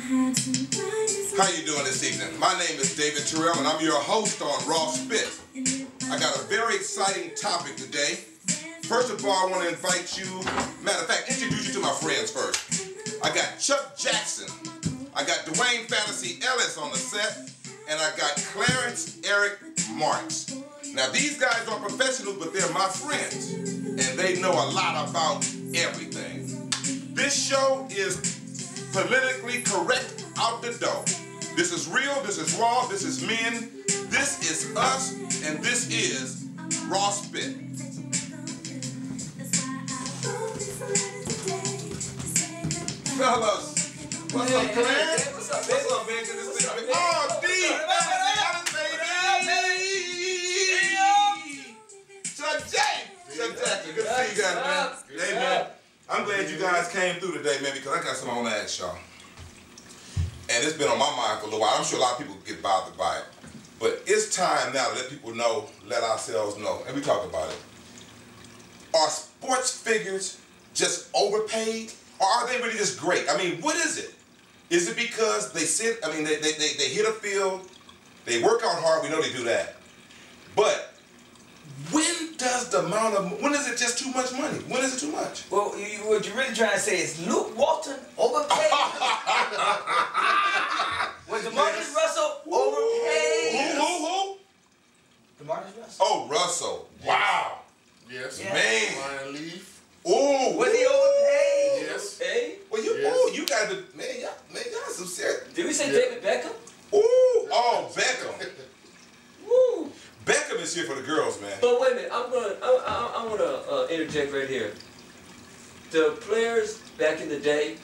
How you doing this evening? My name is David Terrell and I'm your host on RawSpitt. I got a very exciting topic today. First of all, I want to invite you, matter of fact, introduce you to my friends first. I got Chuck Jackson, I got Dwayne Ellis on the set, and I got Clarence Marks. Now these guys are professionals, but they're my friends, and they know a lot about everything. This show is politically correct out the door. This is real, this is raw, this is men, this is us, and this is RawSpitt. Fellas, what's up, Clarence? What's up, man? What's up, man? Good to see you. Oh, D! Chuck Jackson, good to see you guys, man. Hey, man, I'm glad you guys came through today, man, because I got something I want to ask y'all. And it's been on my mind for a little while. I'm sure a lot of people get bothered by it. But it's time now to let people know, let ourselves know, and we talk about it. Are sports figures just overpaid? Or are they really just great? I mean, what is it? Is it because they sit, I mean, they hit a field, they work out hard, we know they do that. But when does the amount of, when is it just too much money? When is it too much? Well, what you're really trying to say is Luke Walton overpaid? Was DeMarcus Russell overpaid? Who? DeMarcus Russell. Oh, Russell. Wow. Yes. Yeah. Man. Ryan Leaf. Ooh. Was he overpaid? Yes. Hey? Well, you, Yes. ooh, you got to, man, y'all some serious. Did we say Yeah. David Beckham? Ooh, oh, Beckham. Woo. Beckham is here for the girls, man. But wait a minute, I want to interject right here. The players back in the day,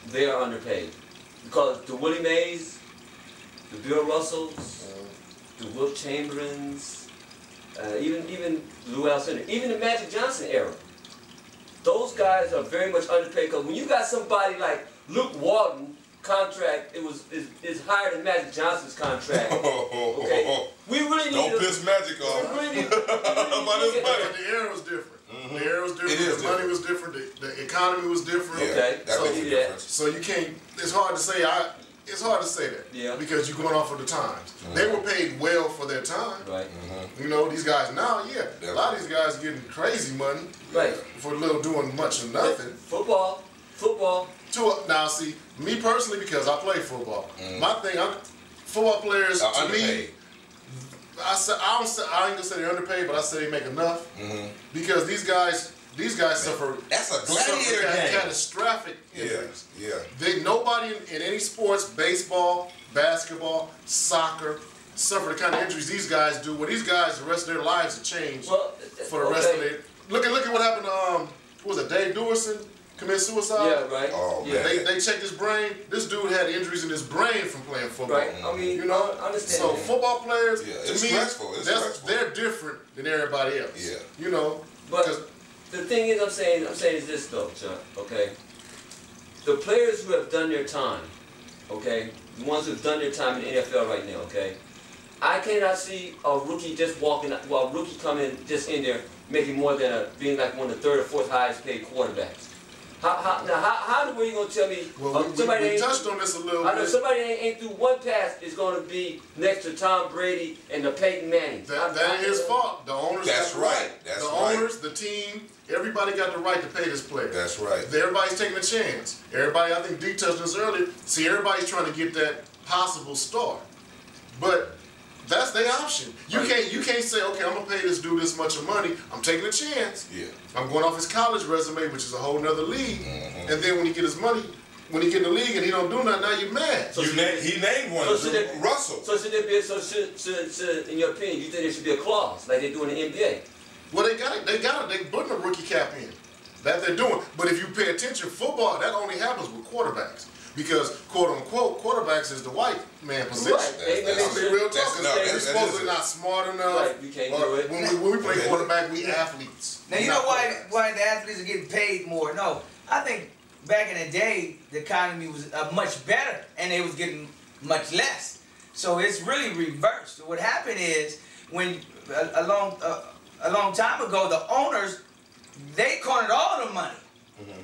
they are underpaid. Because the Willie Mays, the Bill Russells, the Wilt Chamberlains, even Lou Alcindor, even the Magic Johnson era, those guys are very much underpaid. Because when you got somebody like Luke Walton, contract is higher than Magic Johnson's contract. Okay, we really need. Don't piss Magic off. We really need But the era was different. The era was different. The money was different. The economy was different. Yeah, Okay, that makes a difference. So you can't. It's hard to say. It's hard to say that. Yeah. Because you're going off of the times. They were paid well for their time. Right. You know, these guys now, a lot of these guys are getting crazy money. Right. For little doing much or nothing. Football. Now, see, me personally, because I play football, my thing, football players, to underpaid. me, I ain't gonna say they're underpaid, but I say they make enough because these guys suffer. That's a gladiator game. Catastrophic injuries. Yeah. Nobody in any sports, baseball, basketball, soccer, suffer the kind of injuries these guys do. Well, these guys, the rest of their lives have changed for the rest of their. Look at what happened to what was it, Dave Duerson? Commit suicide? Yeah, right. Oh, yeah. man. They checked his brain. This dude had injuries in his brain from playing football. Right. I mean, You know? I understand. So that. football players, It's to me, stressful. It's stressful. they're different than everybody else. Yeah. You know? But the thing is, I'm saying is this though, Chuck. Okay. The players who have done their time, okay, the ones who have done their time in the NFL right now, okay. I cannot see a rookie just walking, well, a rookie coming just in there making more than being like one of the third or fourth highest paid quarterbacks. How were you going to tell me Well, somebody we touched on this a little bit. I know somebody ain't through one pass is going to be next to Tom Brady and the Peyton Manning. That ain't his fault. The owners That's got the right. That's the right. owners, the team, everybody got the right to pay this player. That's right. Everybody's taking a chance. Everybody, I think D touched on this earlier. See, everybody's trying to get that possible star, but that's their option. You can't say, okay, I'm gonna pay this dude this much of money. I'm taking a chance. Yeah. I'm going off his college resume, which is a whole nother league. And then when he get his money, when he get in the league and he don't do nothing, now you're mad. So he named one. Russell. So should there be? So should in your opinion, you think there should be a clause like they do in the NBA? Well, they got it. They putting a rookie cap in. That they're doing. But if you pay attention, football, that only happens with quarterbacks. Because, quote unquote, quarterbacks is the white man position. Right. Let's be real talk. We're supposedly not smart enough. Right. You can't do it. When we play quarterback, we athletes. Now, you know why the athletes are getting paid more? No, I think back in the day, the economy was much better, and they was getting much less. So it's really reversed. What happened is, when a long time ago, the owners, they cornered all the money.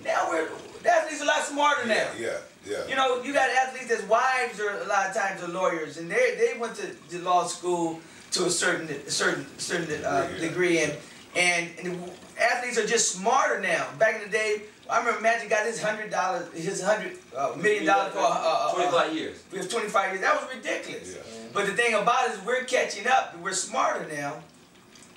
Now the athletes are a lot smarter now. Yeah. Yeah. You know, you got athletes that's wives are a lot of times are lawyers, and they went to law school to a certain degree, and athletes are just smarter now. Back in the day, I remember Magic got his $100 million for 25 years. It was 25 years. That was ridiculous. Yeah. But the thing about it is we're catching up. We're smarter now.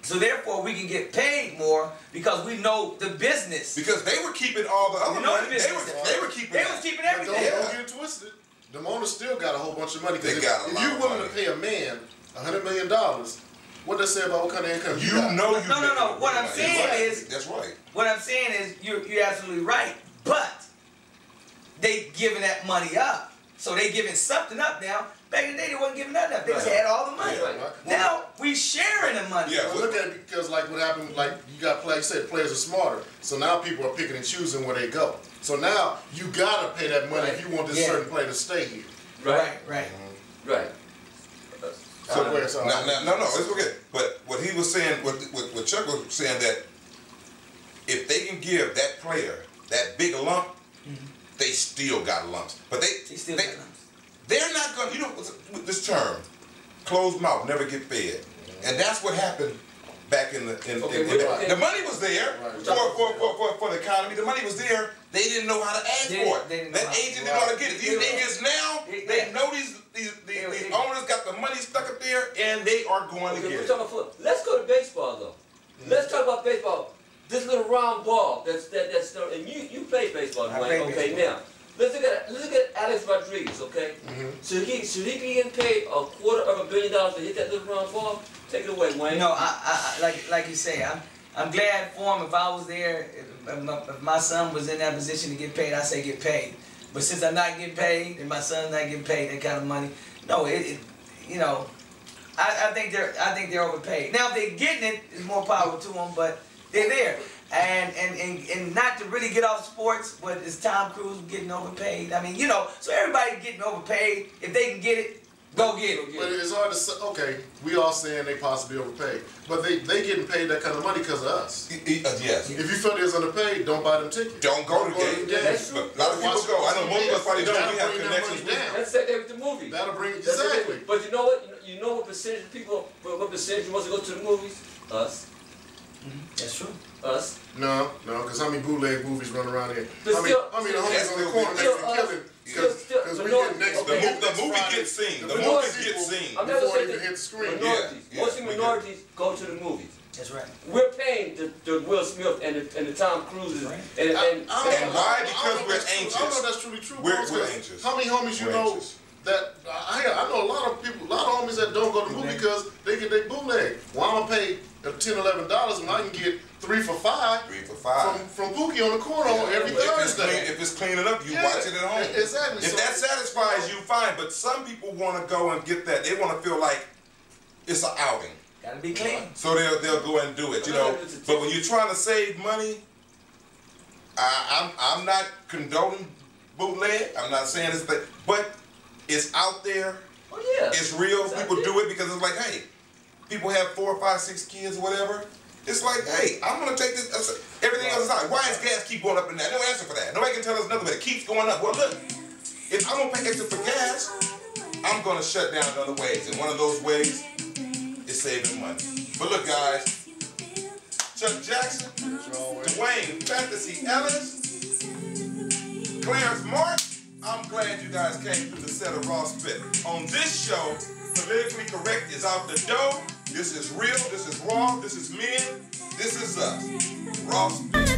So therefore, we can get paid more because we know the business. Because they were keeping all the other money. They were keeping. They was keeping everything. Don't get it twisted. The owners still got a whole bunch of money. They got a lot. If you're willing to pay a man $100 million, what they say about what kind of income you got? No. What I'm saying is that's right. What I'm saying is you're absolutely right. But they giving that money up. So they giving something up now. Back in the day, they wasn't giving nothing up. They just had all the money. Right. Now we sharing the money. Yeah, well, look at it because like what happened, like you got players. You said players are smarter. So now people are picking and choosing where they go. So now you gotta pay that money if you want this certain player to stay here. Right. Right. So no, it's okay. But what he was saying, what Chuck was saying, that if they can give that player that big lump, they still got lumps. But they're not going to, you know, this term, closed mouth, never get fed. And that's what happened back in the money was there for the economy. The money was there. They didn't know how to ask for it. That agent didn't know how to get it. These agents now, they know these owners got the money stuck up there, and they are going to get it. Let's go to baseball, though. Let's talk about baseball. This little round ball that's and you play baseball, Dwayne. Okay, now let's look at Alex Rodriguez. Okay, should he be getting paid $250 million to hit that little round ball? Take it away, Wayne. No, I like you say, I'm glad for him. If I was there, if my son was in that position to get paid, I say get paid. But since I'm not getting paid and my son's not getting paid that kind of money, no, you know, I think they're overpaid. Now if they're getting it, it's more power to them, but they're there. And not to really get off sports, but is Tom Cruise getting overpaid? I mean, you know, so everybody getting overpaid. If they can get it, go get it. But it's hard to say, okay, we all saying they possibly overpaid. But they getting paid that kind of money because of us. Yes. If you feel they was underpaid, don't buy them tickets. Don't go to the game. That's true. A lot of people go. I know most of us probably don't. We have connections with them. Let's say they with the movies. That'll bring it, exactly. But you know what? You know what percentage of people, what percentage wants to go to the movies? Us. That's true. Us. No, because how many bootleg movies run around here? But I mean, the homies on the corner next to killing. Because we get next. The movie gets seen. The movie gets seen before it even hit the screen. Mostly minorities go to the movies. That's right. We're paying the Will Smith and the Tom Cruises and why? Because we're anxious. I don't know if that's truly true. We're anxious. How many homies you know that I know a lot of people, a lot of homies that don't go to the movie because they get their bootleg. Well, I'm gonna pay $10, $11 when I can get 3 for $5. 3 for $5 from Pookie on the corner on every Thursday. If it's cleaning up, you watch it at home. Exactly. If that satisfies you, fine. But some people want to go and get that. They want to feel like it's an outing. Gotta be clean. So they'll go and do it, you know. But when you're trying to save money, I'm not condoning bootleg. I'm not saying it's that, but it's out there. Oh yeah. It's real. People do it because it's like, hey, people have 4, 5, 6 kids or whatever. It's like, hey, I'm gonna take this. Everything else is out. Why does gas keep going up and down? No answer for that. Nobody can tell us nothing, but it keeps going up. Well, look, if I'm gonna pay extra for gas, I'm gonna shut down in other ways, and one of those ways is saving money. But look, guys, Chuck Jackson, Dwayne Ellis, Clarence Marks. I'm glad you guys came through the set of RawSpitt. On this show, politically correct is out the door. This is real, this is raw, this is men, this is us. RawSpitt.